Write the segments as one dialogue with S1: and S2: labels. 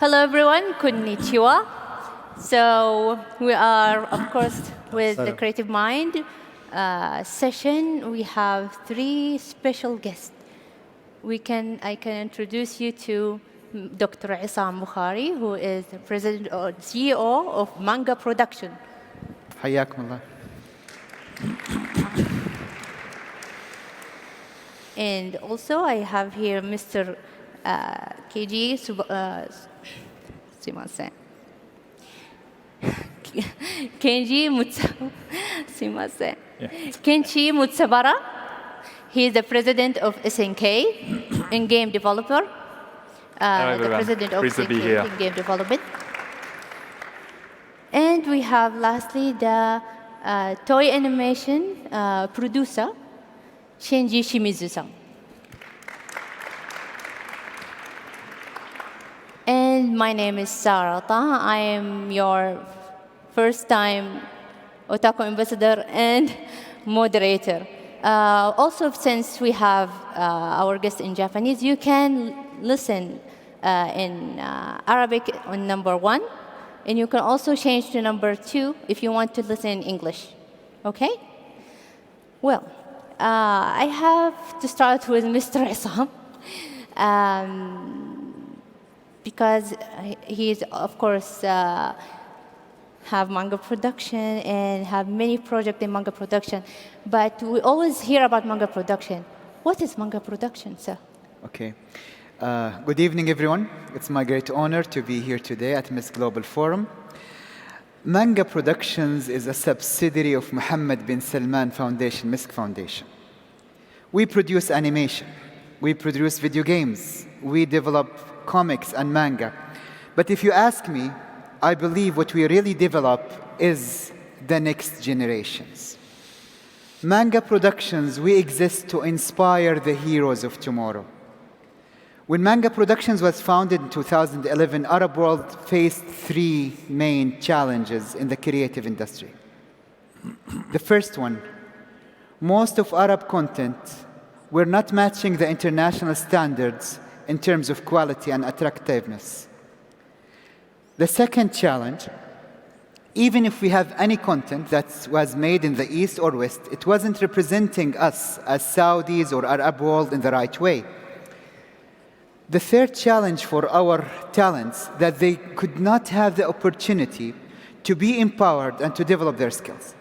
S1: Hello everyone, konnichiwa. So we are, of course, with the Creative Mind session. We have 3 special guests. I can introduce you to Dr. Essam Bukhary, who is the President or CEO of Manga Productions.
S2: حياكم الله.
S1: And also I have here Mr. Kenji Kenji Matsubara. He is the president of SNK and game developer. The president of SNK in game development. And we have lastly the Toei animation producer, Shinji Shimizu-san. And my name is Taha. I am your first-time Otaku ambassador and moderator. Also, since we have our guest in Japanese, you can listen in Arabic on number 1, and you can also change to number 2 if you want to listen in English. Okay? Well, I have to start with Mr. Essam. Because he is, of course, have manga production and have many projects in manga production. But we always hear about manga production. What is manga production, sir?
S2: Okay. Good evening, everyone. It's my great honor to be here today at Misk Global Forum. Manga Productions is a subsidiary of Mohammed bin Salman Foundation, Misk Foundation. We produce animation. We produce video games. We develop comics and manga. But if you ask me, I believe what we really develop is the next generations. Manga Productions, we exist to inspire the heroes of tomorrow. When Manga Productions was founded in 2011, Arab world faced 3 main challenges in the creative industry. The first one, most of Arab content were not matching the international standards in terms of quality and attractiveness. The second challenge, even if we have any content that was made in the East or West, it wasn't representing us as Saudis or Arab world in the right way. The third challenge for our talents, that they could not have the opportunity to be empowered and to develop their skills.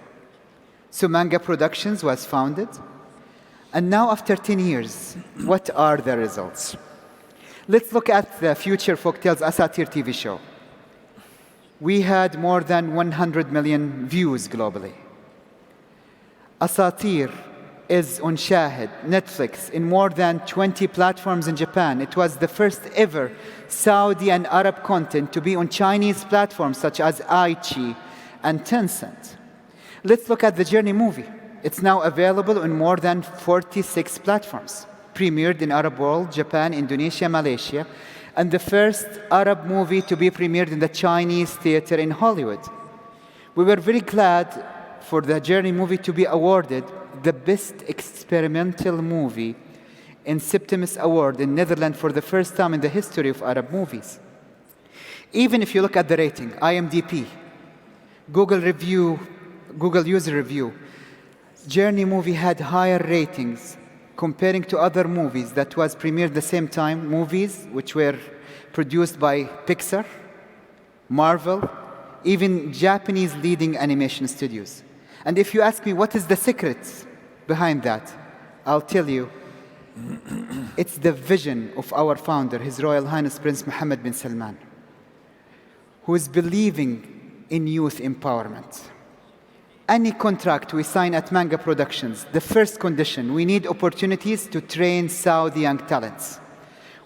S2: So Manga Productions was founded, and now after 10 years, what are the results? Let's look at the Future Folktales Asatir TV show. We had more than 100 million views globally. Asatir is on Shahid, Netflix, in more than 20 platforms in Japan. It was the first ever Saudi and Arab content to be on Chinese platforms such as iQIYI and Tencent. Let's look at the Journey movie. It's now available on more than 46 platforms. Premiered in Arab world, Japan, Indonesia, Malaysia, and the first Arab movie to be premiered in the Chinese theater in Hollywood. We were very glad for the Journey movie to be awarded the Best Experimental Movie in Septimus Award in Netherlands for the first time in the history of Arab movies. Even if you look at the rating, IMDb, Google user review, Journey movie had higher ratings comparing to other movies that was premiered the same time, movies which were produced by Pixar, Marvel, even Japanese leading animation studios. And if you ask me what is the secret behind that, I'll tell you, it's the vision of our founder, His Royal Highness Prince Mohammed bin Salman, who is believing in youth empowerment. Any contract we sign at Manga Productions, the first condition, we need opportunities to train Saudi young talents.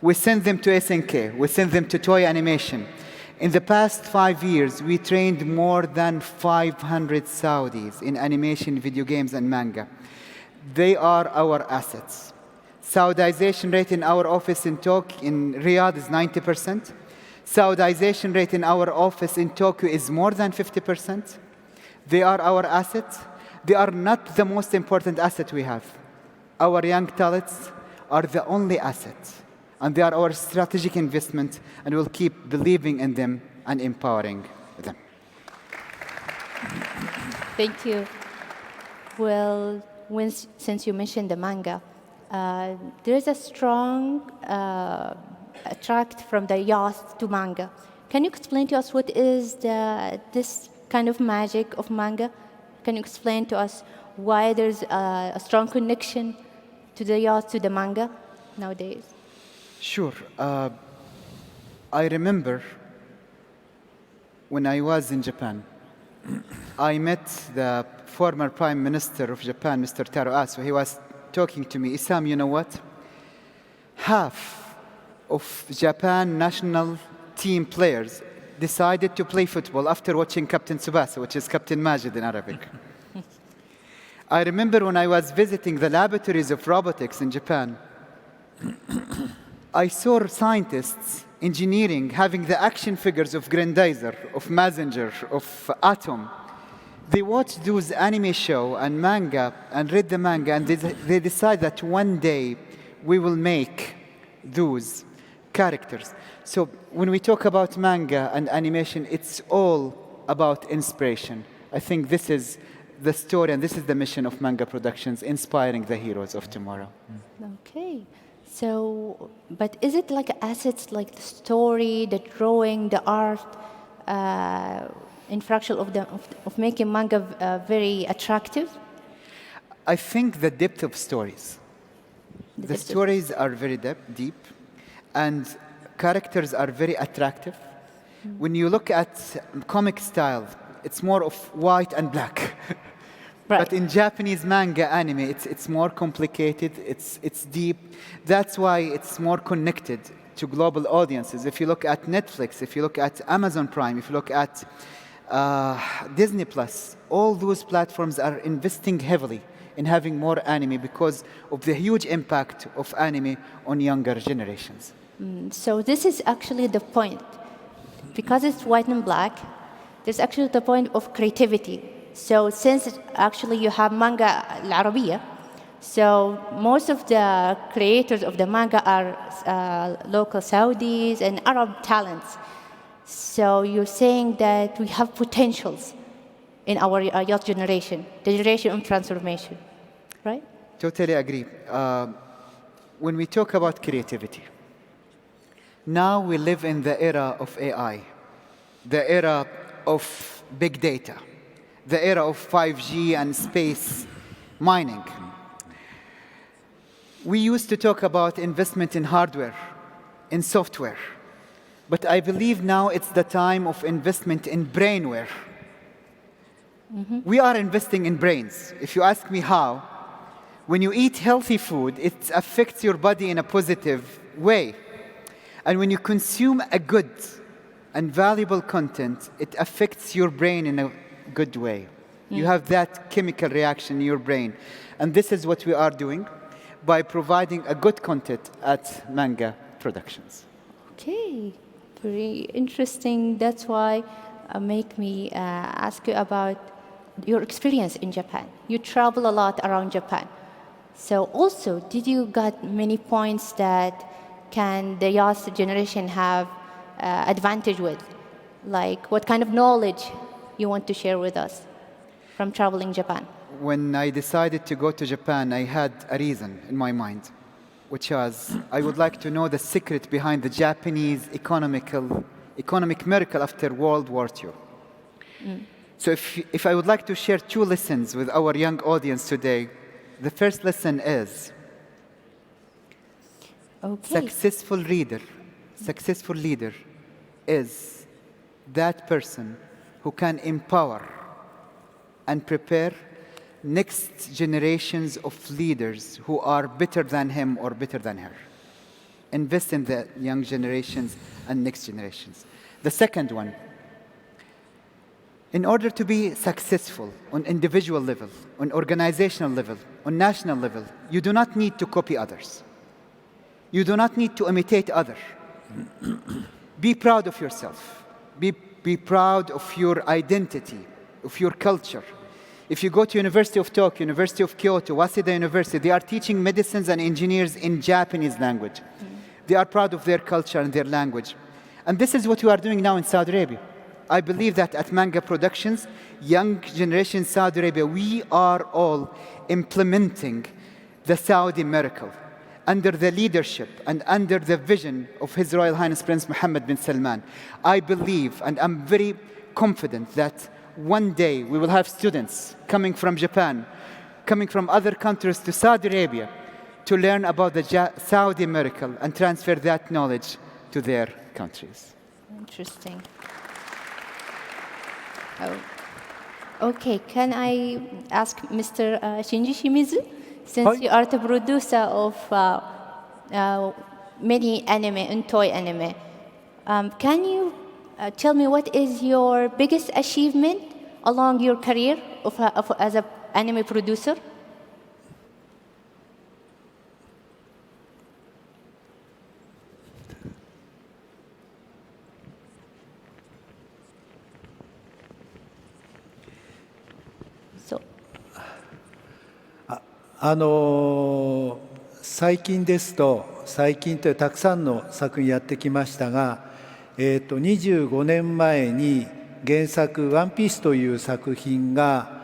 S2: We send them to SNK, we send them to Toei Animation. In the past 5 years, we trained more than 500 Saudis in animation, video games, and manga. They are our assets. Saudization rate in our office in Riyadh is 90%. Saudization rate in our office in Tokyo is more than 50%. They are our assets. They are not the most important asset we have. Our young talents are the only asset. And they are our strategic investment, and we'll keep believing in them and empowering them.
S1: Thank you. Well, since you mentioned the manga, there is a strong attract from the youth to manga. Can you explain to us what is this kind of magic of manga? Can you explain to us why there's a strong connection to the youth to the manga nowadays?
S2: Sure. I remember when I was in Japan, I met the former Prime Minister of Japan, Mr. Taro Aso. He was talking to me, Essam, you know what? Half of Japan national team players decided to play football after watching Captain Tsubasa, which is Captain Majid in Arabic. I remember when I was visiting the laboratories of robotics in Japan, I saw scientists, engineering, having the action figures of Grandizer, of Messenger, of Atom. They watched those anime show and manga and read the manga, and they decide that one day we will make those characters. So when we talk about manga and animation, it's all about inspiration. I think this is the story and this is the mission of Manga Productions, inspiring the heroes of tomorrow.
S1: Okay. So, but is it like assets like the story, the drawing, the art, infraction of making manga very attractive?
S2: I think the depth of stories. The stories are very deep, and characters are very attractive. When you look at comic style, it's more of white and black.
S1: Right.
S2: But in Japanese manga anime, it's more complicated, it's deep. That's why it's more connected to global audiences. If you look at Netflix, if you look at Amazon Prime, if you look at Disney Plus, all those platforms are investing heavily in having more anime because of the huge impact of anime on younger generations.
S1: So this is actually the point. Because it's white and black, there's actually the point of creativity. So since actually you have manga al-Arabiya, so most of the creators of the manga are local Saudis and Arab talents. So you're saying that we have potentials in our youth generation, the generation of transformation, right?
S2: Totally agree. When we talk about creativity, now we live in the era of AI, the era of big data, the era of 5G and space mining. We used to talk about investment in hardware, in software, but I believe now it's the time of investment in brainware. We are investing in brains. If you ask me how, when you eat healthy food, it affects your body in a positive way. And when you consume a good and valuable content, it affects your brain in a good way. You have that chemical reaction in your brain. And this is what we are doing by providing a good content at Manga Productions.
S1: Okay, very interesting. That's why make me ask you about your experience in Japan. You travel a lot around Japan. So also, did you got many points that can the youth generation have advantage with? Like what kind of knowledge you want to share with us from traveling Japan?
S2: When I decided to go to Japan, I had a reason in my mind, which was I would like to know the secret behind the Japanese economic miracle after World War II. So if I would like to share two lessons with our young audience today, the first lesson is successful leader is that person who can empower and prepare next generations of leaders who are better than him or better than her. Invest in the young generations and next generations. The second one, in order to be successful on individual level, on organizational level, on national level, you do not need to copy others. You do not need to imitate others. Be proud of yourself. Be proud of your identity, of your culture. If you go to University of Tokyo, University of Kyoto, Waseda University, they are teaching medicines and engineers in Japanese language. They are proud of their culture and their language. And this is what we are doing now in Saudi Arabia. I believe that at Manga Productions, young generation in Saudi Arabia, we are all implementing the Saudi miracle under the leadership and under the vision of His Royal Highness Prince Mohammed bin Salman. I believe, and I'm very confident, that one day we will have students coming from Japan, coming from other countries to Saudi Arabia to learn about the Saudi miracle and transfer that knowledge to their countries.
S1: Interesting. Oh. Okay, can I ask Mr. Shinji Shimizu, since you are the producer of many anime and toy anime, can you tell me what is your biggest achievement along your career as an anime producer?
S3: 最近ですと、最近というたくさんの作品やってきましたが、25年前に原作「ワンピースという作品が、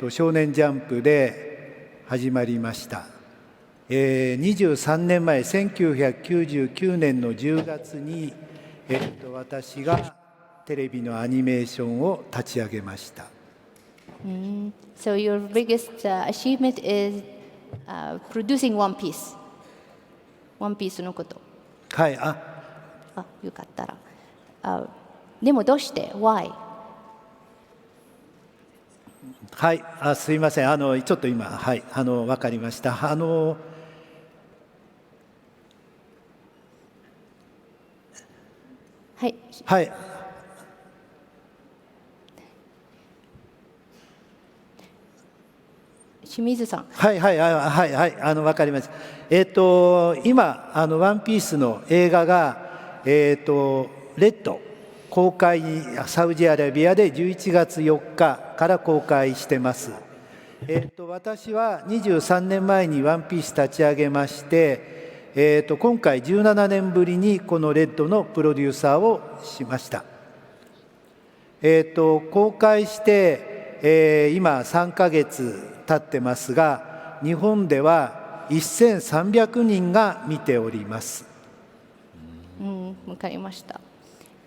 S3: 少年ジャンプで始まりました。23年前、1999年の10月に、私がテレビのアニメーションを立ち上げました。
S1: So your biggest achievement is producing One Piece. One Piece のこと。
S3: はい。
S1: よかったら。でもどうして Why?
S3: はい。すいません。ちょっと今、はい。わかりました。はい。はい。
S1: 清水さん。
S3: はい、わかりました。今、ワンピースの映画が、レッド、公開、サウジアラビアで11月4日から公開してます。私は23年前にワンピース立ち上げまして、今回17年ぶりにこのレッドのプロデューサーをしました。公開して、今3ヶ月経ってますが、日本では1300人が見ております。
S1: わかりました。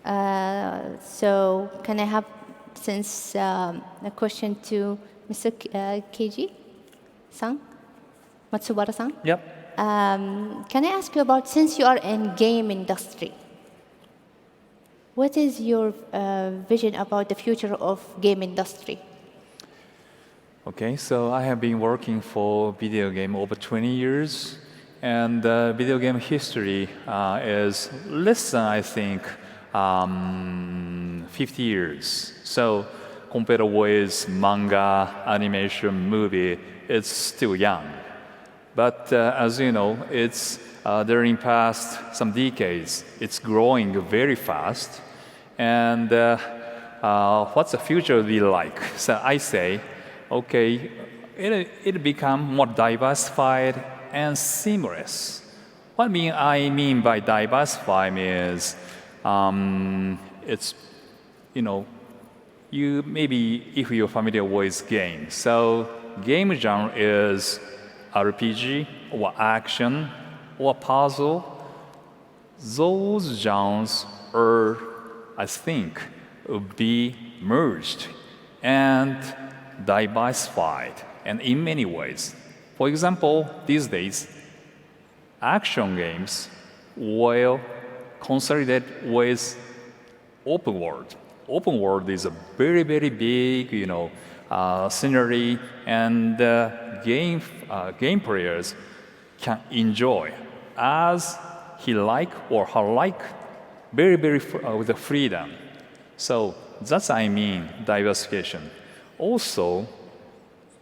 S1: So can I have since a question to Mr. Kenji-san, Matsubara-san?
S4: Yep.
S1: Can I ask you about, since you are in game industry, what is your vision about the future of game industry?
S4: Okay, so I have been working for video game over 20 years, and video game history is less than, I think, 50 years. So compared with manga, animation, movie, it's still young. But as you know, it's during past some decades, it's growing very fast. And what's the future be like? So I say, okay, it become more diversified and seamless. What I mean by diversified is it's, you maybe if you're familiar with games. So game genre is RPG or action or puzzle. Those genres are, I think, would be merged and diversified, and in many ways. For example, these days, action games will consolidate with open world. Open world is a very, very big, scenery, and game players can enjoy as he like or her like, very, very with the freedom. So that's I mean diversification. Also,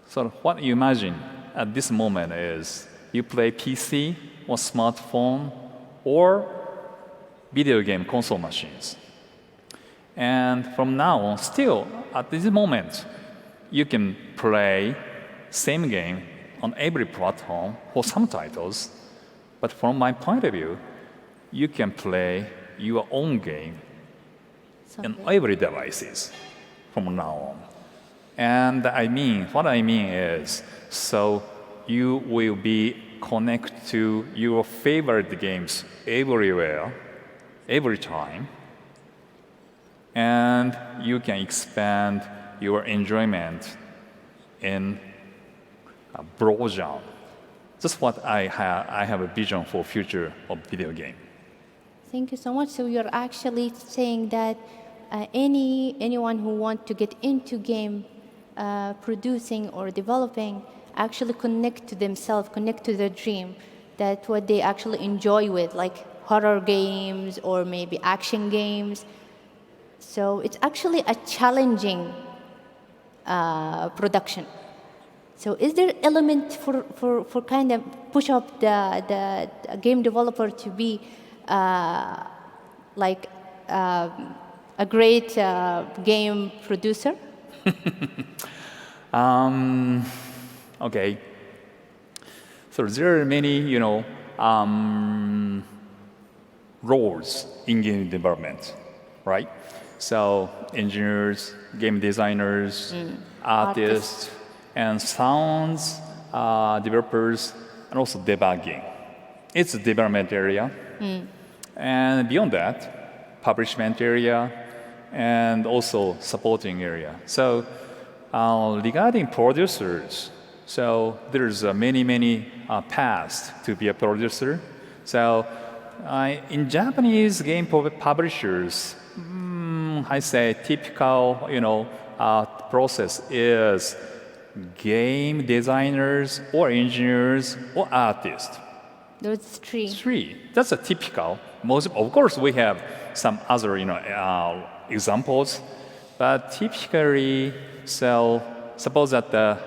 S4: sort of what you imagine at this moment is you play PC or smartphone or video game console machines. And from now on, still at this moment, you can play same game on every platform for some titles. But from my point of view, you can play your own game in
S1: Someday.
S4: every devices from now on. And what I mean is, so you will be connected to your favorite games everywhere, every time, and you can expand your enjoyment in a broad genre. That's what I have a vision for future of video game.
S1: Thank you so much. So you're actually saying that anyone who wants to get into game producing or developing actually connect to themselves, connect to their dream, that what they actually enjoy with, like horror games or maybe action games. So it's actually a challenging production. So is there element for kind of push up the game developer to be like a great game producer?
S4: Okay. So there are many, roles in game development, right? So engineers, game designers, artists, and sounds developers, and also debugging. It's a development area. And beyond that, publishment area, and also supporting area. So regarding producers, so there's many paths to be a producer. So in Japanese game publishers, I say typical, process is game designers or engineers or artists.
S1: Those three.
S4: Three. That's a typical. Of course, we have some other, examples, but typically, so suppose that the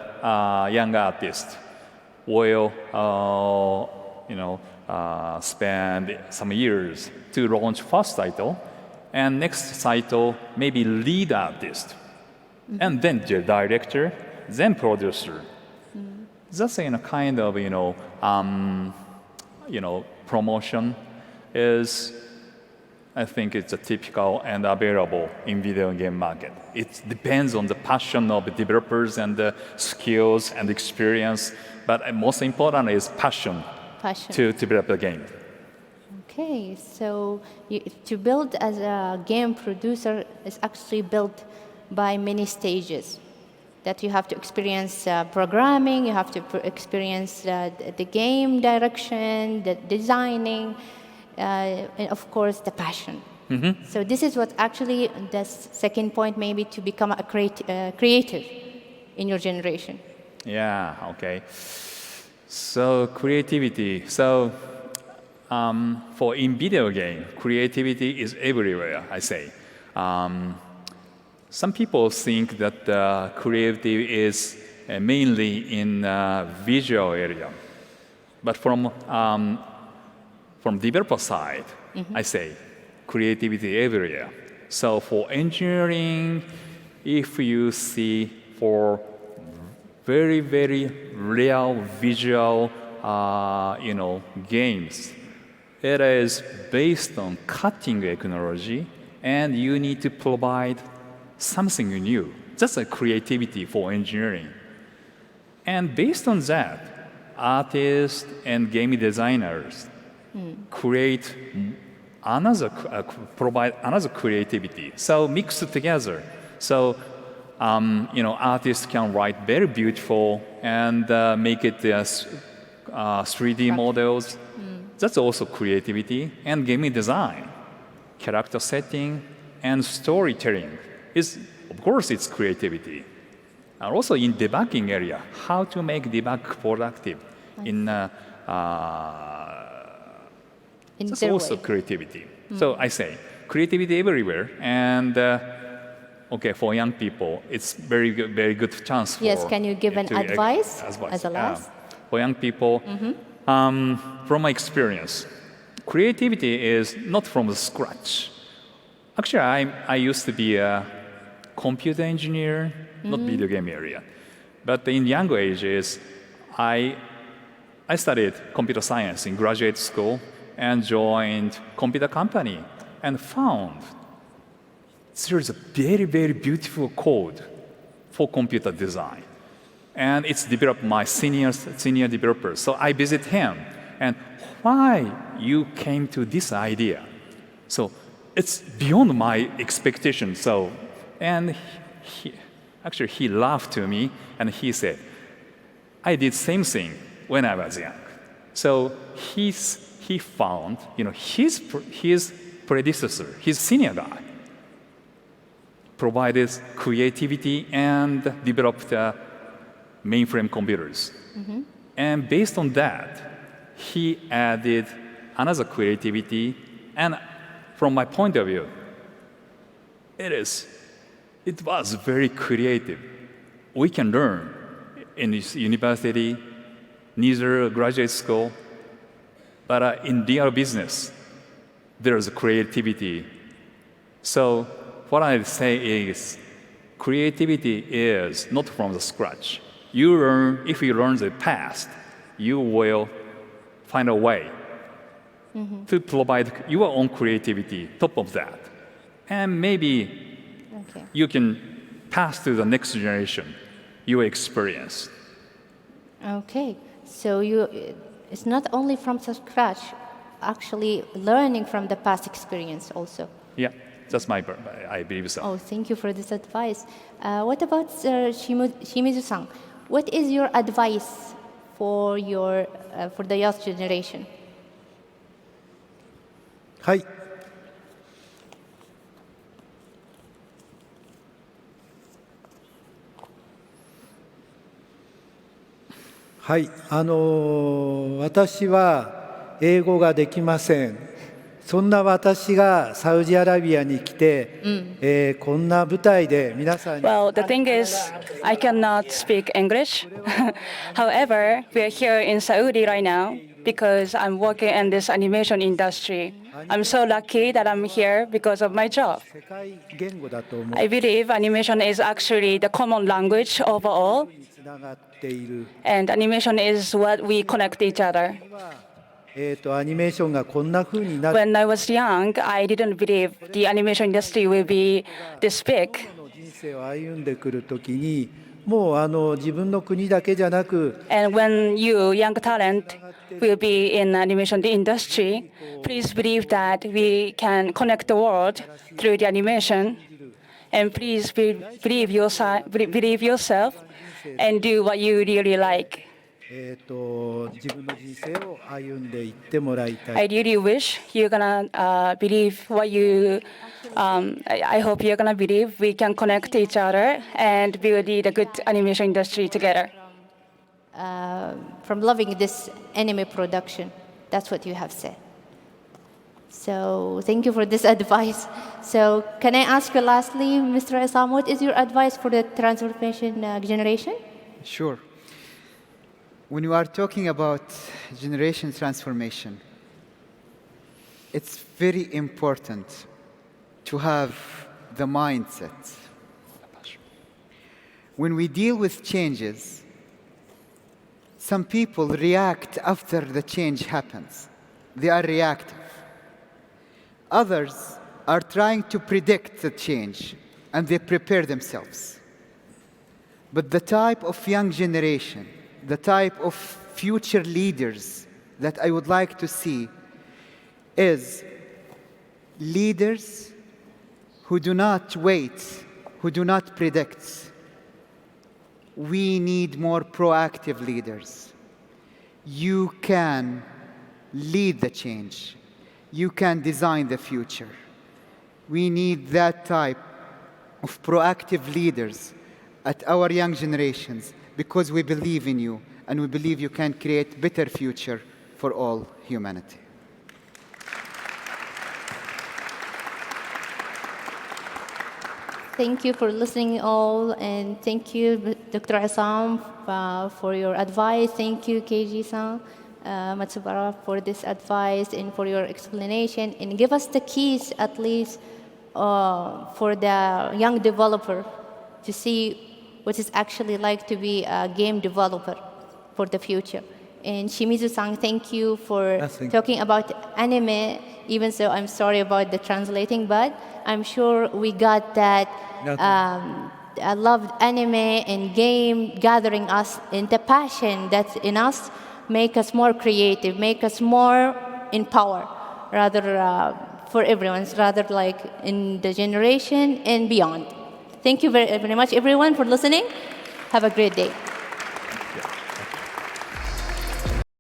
S4: young artist will, spend some years to launch first title, and next title maybe lead artist, and then the director, then producer. That's a kind of promotion is, I think it's a typical and available in video game market. It depends on the passion of the developers and the skills and experience, but most important is passion. To develop the game.
S1: Okay, so to build as a game producer is actually built by many stages. That you have to experience programming, you have to experience the game direction, the designing, and of course the passion. So this is what actually the second point, maybe to become a creative in your generation.
S4: Yeah, okay. So creativity. So for in video game, creativity is everywhere, I say. Some people think that creativity is mainly in visual area. But from developer side, I say creativity everywhere. So for engineering, if you see for very real visual, games, it is based on cutting technology, and you need to provide something new. That's a creativity for engineering. And based on that, artists and game designers create provide another creativity. So mixed together. So artists can write very beautiful and make it as 3D models. That's also creativity. And game design, character setting, and storytelling is, of course, it's creativity. And also in debugging area, how to make debug productive that's also creativity. So I say creativity everywhere, and for young people, it's very good chance for.
S1: Yes, can you give an advice as a last?
S4: For young people, from my experience, creativity is not from the scratch. Actually, I used to be a computer engineer, not video game area. But in younger ages, I studied computer science in graduate school, and joined computer company and found there's a very, very beautiful code for computer design. And it's developed by senior developer. So I visit him and why you came to this idea? So it's beyond my expectation. So, and he laughed to me and he said, I did same thing when I was young. So he found, his predecessor, his senior guy, provided creativity and developed mainframe computers. And based on that, he added another creativity. And from my point of view, it was very creative. We can learn in this university, neither graduate school, but in real business, there's creativity. So what I say is, creativity is not from the scratch. If you learn the past, you will find a way to provide your own creativity top of that. And maybe you can pass to the next generation your experience.
S1: Okay, so it's not only from the scratch, actually learning from the past experience also.
S4: Yeah, I believe so.
S1: Oh, thank you for this advice. What about Shimizu-san? What is your advice for the youth generation?
S3: はい。はい、私は英語ができません。そんな私がサウジアラビアに来て、こんな舞台で皆さんに。
S5: Well, the thing is, I cannot speak English. However, we are here in Saudi right now because I'm working in this animation industry. I'm so lucky that I'm here because of my job.
S3: 世界言語だと思う。
S5: I believe animation is actually the common language overall,
S3: つながっている。
S5: and animation is what we connect each other.
S3: アニメーションがこんな風になる。
S5: When I was young, I didn't believe the animation industry will be this big.
S3: の人生を歩んでくるときに、もう自分の国だけじゃなく、
S5: And when you, young talent, will be in animation industry, please believe that we can connect the world through the animation. And please believe yourself and do what you really like.
S3: 自分の人生を歩んでいってもらいたい。
S5: I really wish you're gonna believe what you. I hope you're gonna believe we can connect each other and build the good animation industry together.
S1: From loving this anime production, that's what you have said. So thank you for this advice. So can I ask you lastly, Mr. Essam, what is your advice for the transformation generation?
S2: Sure. When you are talking about generation transformation, it's very important to have the mindset. When we deal with changes, some people react after the change happens. They are reactive. Others are trying to predict the change, and they prepare themselves. But the type of young generation, the type of future leaders that I would like to see is leaders who do not wait, who do not predict. We need more proactive leaders. You can lead the change. You can design the future. We need that type of proactive leaders at our young generations because we believe in you and we believe you can create a better future for all humanity.
S1: Thank you for listening all, and thank you, Dr. Essam, for your advice. Thank you, Kenji-san, Matsubara, for this advice and for your explanation. And give us the keys, at least, for the young developer to see what it's actually like to be a game developer for the future. And Shimizu-san, thank you for
S3: Yes, thank you.
S1: talking about anime. Even so, I'm sorry about the translating, but I'm sure we got that I loved anime and game gathering us in the passion that's in us, make us more creative, make us more in power, rather for everyone's, rather like in the generation and beyond. Thank you very, very much, everyone, for listening. Have a great day.